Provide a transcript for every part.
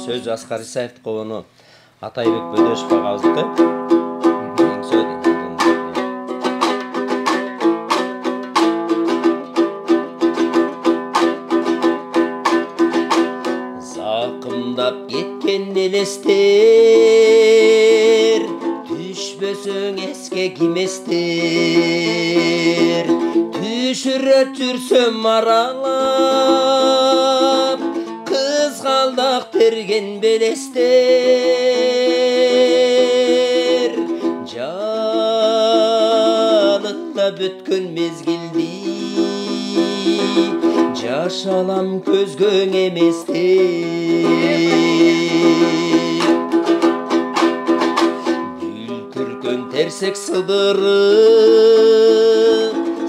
Сөз Аскар Исаевдікі, оны Атайбек Бөдешов ағамыздікі. Зақымдап кеткен елестер, түшпөсөң еске киместер. Түшүрө түрсөм аралап, қызғалдақ терген белестер. Жанында бүткөн мезгилди жаш алам көзгөң эместер. Бүлкүркөн терсек сыдырып,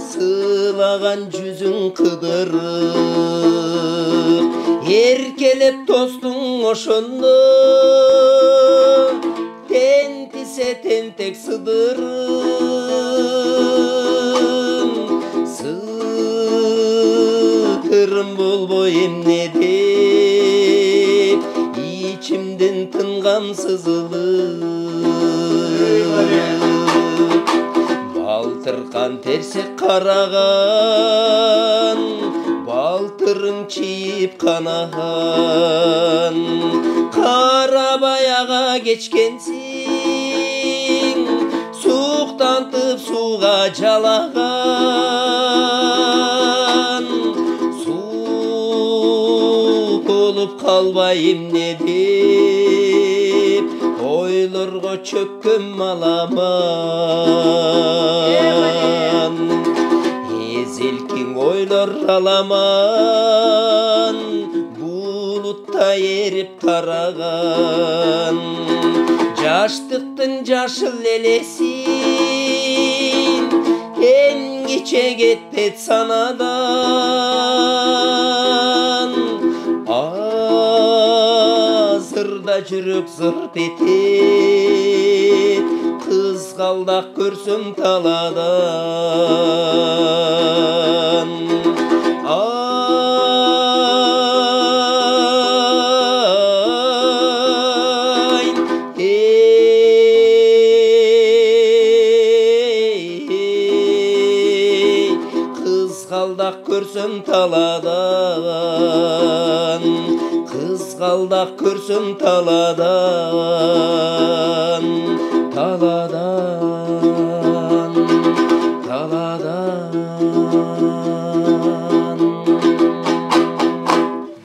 сылаган жүзүң кыдырып, эркелеп тостуң ошондо тентисе тентек сыдырым. Сыдырым болбой эмне деп ичимден тынган сызылып. Балтыркан терсек караган, балтырың чийип канаган. Карабаяга кечкенсиң, суктантып суга жалаган. Суу болуп калбай эмне деп ойлорго чөккөн маламан. Эзелкиң ойлор аламан, булутта эрип тараган. Жаштыктын жашыл элесин эмгиче кетпет санадан. Азырда жүрөк зырт этет, кызгалдак көрсөм таладан. Кызгалдак көрсөм таладан, кызгалдак көрсөм таладан, таладан.